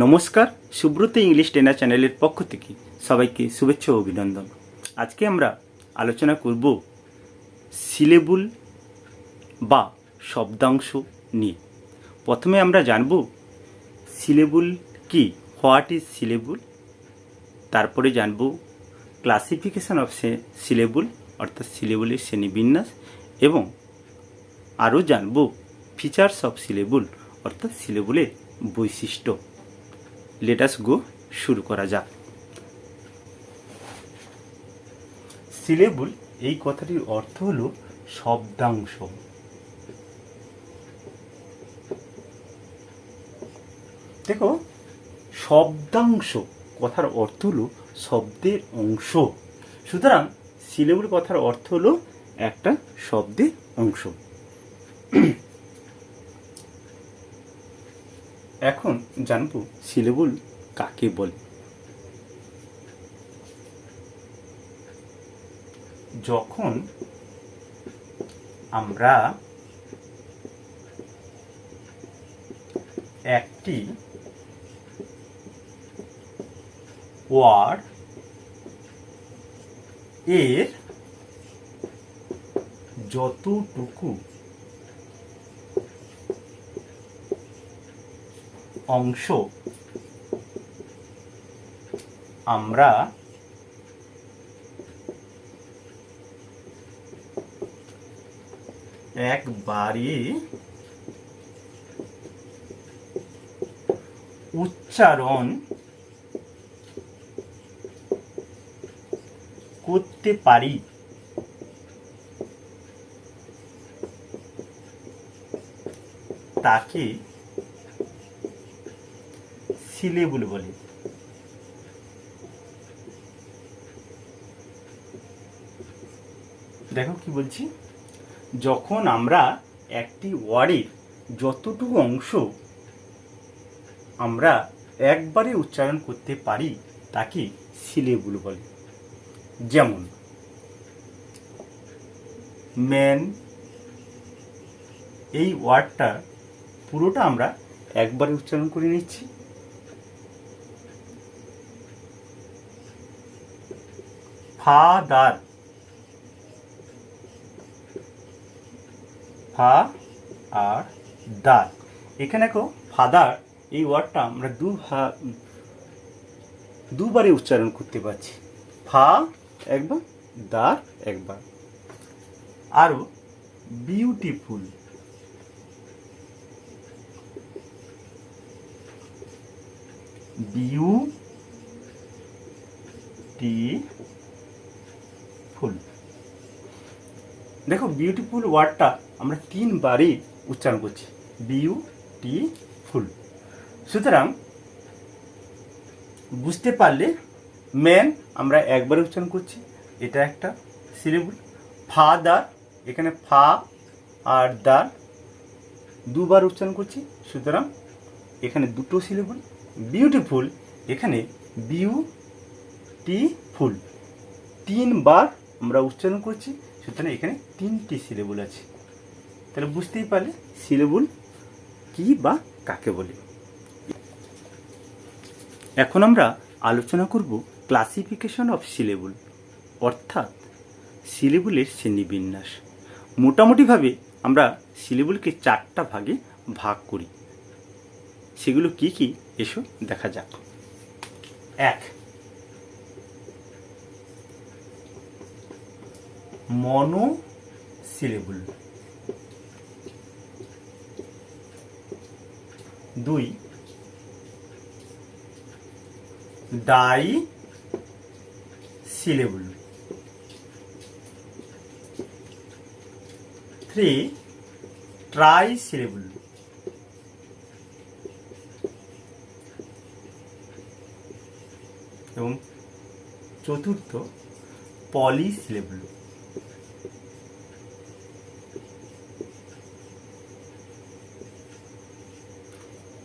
নমস্কার, Subrata English trainer চ্যানেলের পক্ষ থেকে সবাইকে শুভেচ্ছা ও অভিনন্দন। আজকে আমরা আলোচনা করব সিলেবল বা শব্দাংশ নিয়ে। প্রথমে আমরা জানব সিলেবল কি, হোয়াট ইজ সিলেবল। তারপরে জানব ক্লাসিফিকেশন অফ সিলেবল অর্থাৎ সিলেবলের শ্রেণীবিন্যাস, এবং আরও জানব ফিচার্স অফ সিলেবল অর্থাৎ সিলেবলের বৈশিষ্ট্য। লেট আস গো, শুরু করা যাক। সিলেবল এই কথাটির অর্থ হলো শব্দাংশ। দেখো, শব্দাংশ কথার অর্থ হলো শব্দের অংশ। সুতরাং সিলেবল কথার অর্থ হলো একটা শব্দের অংশ। এখন জানবো সিলেবল কাকে বলে। যখন আমরা একটি ওয়ার্ড এর যতটুকু অংশ আমরা একবারে উচ্চারণ করতে পারি তাকে সিলেবল বলে। দেখো কি বলছি, যখন আমরা একটি ওয়ার্ডের যতটুকু অংশ আমরা একবারে উচ্চারণ করতে পারি তাকে সিলেবল বলে। যেমন ম্যান, এই ওয়ার্ডটা পুরোটা আমরা একবারে উচ্চারণ করে নিচ্ছি। ফাদার, ফা আর দার, এখানে দেখো ফাদার এই ওয়ার্ডটা আমরা দুবারে উচ্চারণ করতে পারছি। ফা একবার, দার একবার। আরো বিউটিফুল, বিউটিফুল। দেখো বিউটিফুল ওয়ার্ডটা আমরা তিনবারই উচ্চারণ করছি, বিউটিফুল। সুতরাং বুঝতে পারলে ম্যান আমরা একবারে উচ্চারণ করছি, এটা একটা সিলেবল। ফাদার, এখানে ফা আর দার দুবার উচ্চারণ করছি, সুতরাং এখানে দুটো সিলেবল। বিউটিফুল, এখানে বিউটিফুল তিনবার আমরা উচ্চারণ করছি, সুতরাং এখানে তিনটি সিলেবল আছে। তাহলে বুঝতেই পারলে সিলেবল কি বা কাকে বলে। এখন আমরা আলোচনা করব ক্লাসিফিকেশন অফ সিলেবল অর্থাৎ সিলেবলের শ্রেণীবিন্যাস। মোটামুটিভাবে আমরা সিলেবলকে চারটা ভাগে ভাগ করি। সেগুলো কি কি এসো দেখা যাক। 1, মনোসিলেবল। 2, ডাইসিলেবল। 3, ট্রাইসিলেবল। এবং চতুর্থ পলিসিলেবল।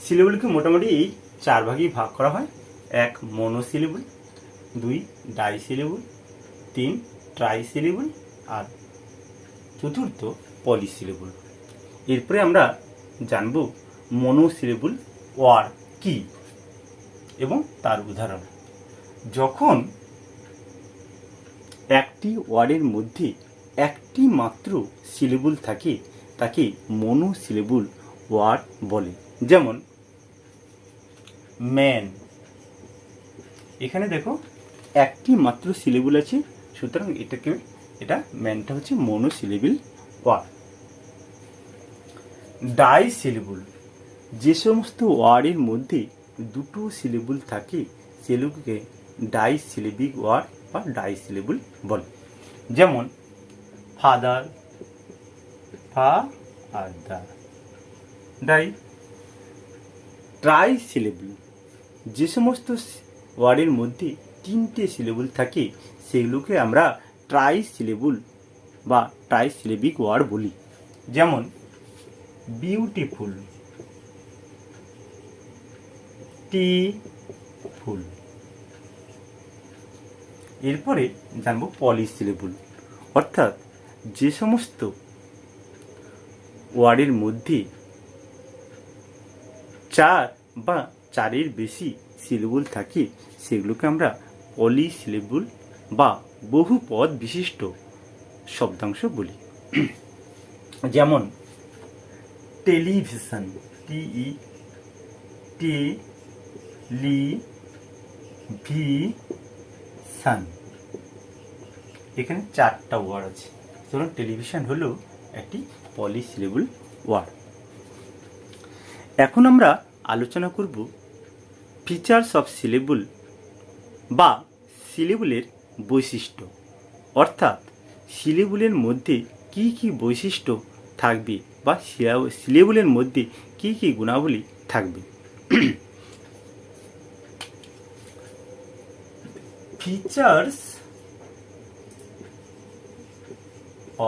সিলেবলকে মোটামুটি এই চার ভাগেই ভাগ করা হয়। 1, মনোসিলেবল। 2, ডাইসিলেবল। 3, ট্রাইসিলেবল। আর চতুর্থ পলিসিলেবল। এরপরে আমরা জানব মনোসিলেবল ওয়ার্ড কি। এবং তার উদাহরণ। যখন একটি ওয়ার্ডের মধ্যে একটি মাত্র সিলেবল থাকে তাকে মনোসিলেবল ওয়ার্ড বলে। যেমন ম্যান, এখানে দেখো একটি মাত্র সিলেবল আছে, সুতরাং এটা ম্যানটা হচ্ছে মনোসিলেবল ওয়ার্ড। ডাই সিলেবল, যে সমস্ত ওয়ার্ডের মধ্যে দুটো সিলেবল থাকে সেগুলোকে ডাই সিলেবিক ওয়ার্ড বা ডাই সিলেবল বলে। যেমন father, father, die. Try syllable, যে সমস্ত ওয়ার্ডের মধ্যে তিনটে সিলেবল থাকে সেগুলোকে আমরা ট্রাই সিলেবল বা ট্রাই সিলেবিক ওয়ার্ড বলি। যেমন বিউটিফুল, টিফুল। এরপরে জানবো পলিসিলেবল, অর্থাৎ যে সমস্ত ওয়ার্ডের মধ্যে চার বা চারের বেশি সিলেবল থাকে সেগুলোকে আমরা পলিসিলেবল বা বহু পদ বিশিষ্ট শব্দাংশ বলি। যেমন টেলিভিশন, টেলিভিশন, এখানে চারটা ওয়ার্ড আছে, সুতরাং টেলিভিশন হলো একটি পলিসিলেবল ওয়ার্ড। এখন আমরা আলোচনা করব ফিচার্স অফ সিলেবল বা সিলেবলের বৈশিষ্ট্য, অর্থাৎ সিলেবলের মধ্যে কি কি বৈশিষ্ট্য থাকবে বা সিলেবলের মধ্যে কি কি গুণাবলী থাকবে। ফিচার্স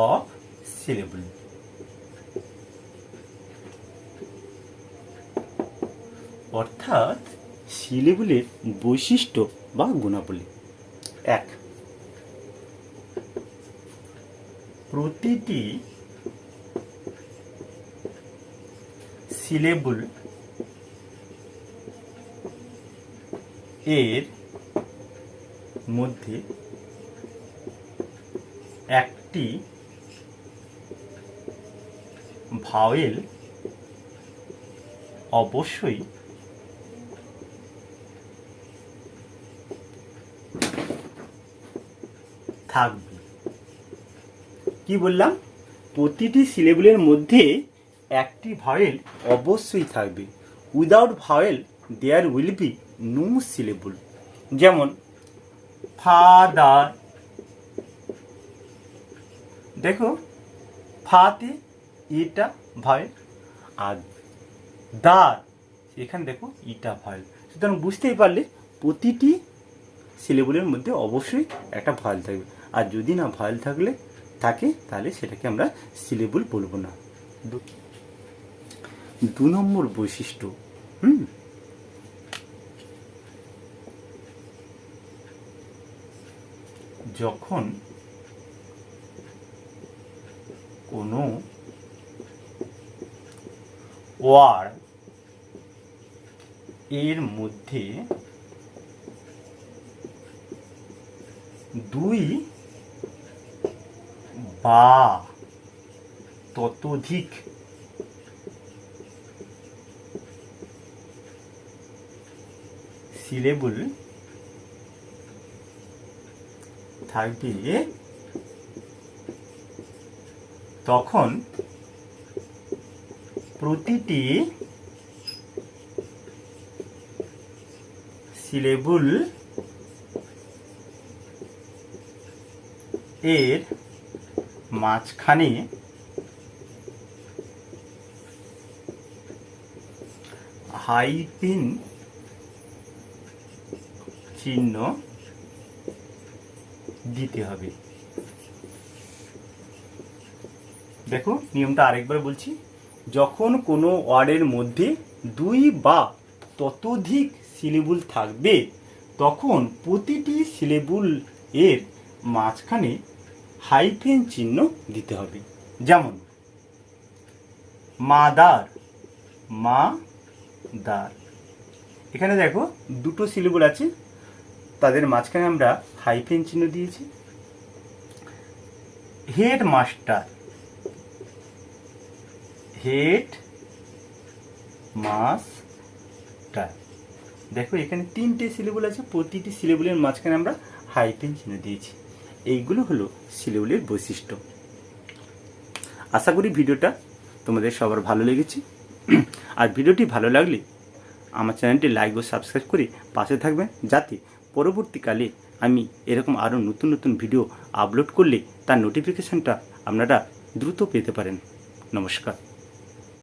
অফ সিলেবল, অর্থাৎ সিলেবলের বৈশিষ্ট্য বা গুণাবলী। এক, প্রতিটি সিলেবল এর মধ্যে একটি ভাওয়েল অবশ্যই থাকবে। কি বললাম? প্রতিটি সিলেবলের মধ্যে একটি ভাওয়েল অবশ্যই থাকবে। Without vowel there will be no syllable. যেমন ফাদার, দেখো ফাতে এটা ভাওয়েল, আর দার এখানে দেখো ইটা ভাওয়েল। সুতরাং বুঝতেই পারলে প্রতিটি সিলেবলের মধ্যে অবশ্যই একটা ভাওয়েল থাকবে, আর যদি না ভাওয়েল থাকে তাহলে সেটাকে আমরা সিলেবল বলবো না। দু নম্বর বৈশিষ্ট্য, যখন কোনো ওয়ার্ড এর মধ্যে দুই বা ততোধিক সিলেবল থাকবে তখন প্রতিটি সিলেবল এর মাঝখানে হাইফেন চিহ্ন দিতে হবে। দেখো নিয়মটা আরেকবার বলছি, যখন কোনো ওয়ার্ডের মধ্যে দুই বা ততোধিক সিলেবল থাকবে তখন প্রতিটি সিলেবল এর মাঝখানে হাইফেন চিহ্ন দিতে হবে। যেমন মাদার, মাদার, এখানে দেখো দুটো সিলেবল আছে, তাদের মাঝখানে আমরা হাইফেন চিহ্ন দিয়েছি। Head master, head master. দেখো এখানে তিনটে সিলেবল আছে, প্রতিটি সিলেবলের মাঝখানে আমরা হাইফেন চিহ্ন দিয়েছি। এইগুলো হলো সিলেবলের বৈশিষ্ট্য। আশা করি ভিডিওটা তোমাদের সবার ভালো লেগেছে। আর ভিডিওটি ভালো লাগলে আমার চ্যানেলটি লাইক ও সাবস্ক্রাইব করে পাশে থাকবেন, যাতে পরবর্তীকালে আমি এরকম আরও নতুন নতুন ভিডিও আপলোড করলে তার নোটিফিকেশানটা আপনারা দ্রুত পেতে পারেন। নমস্কার।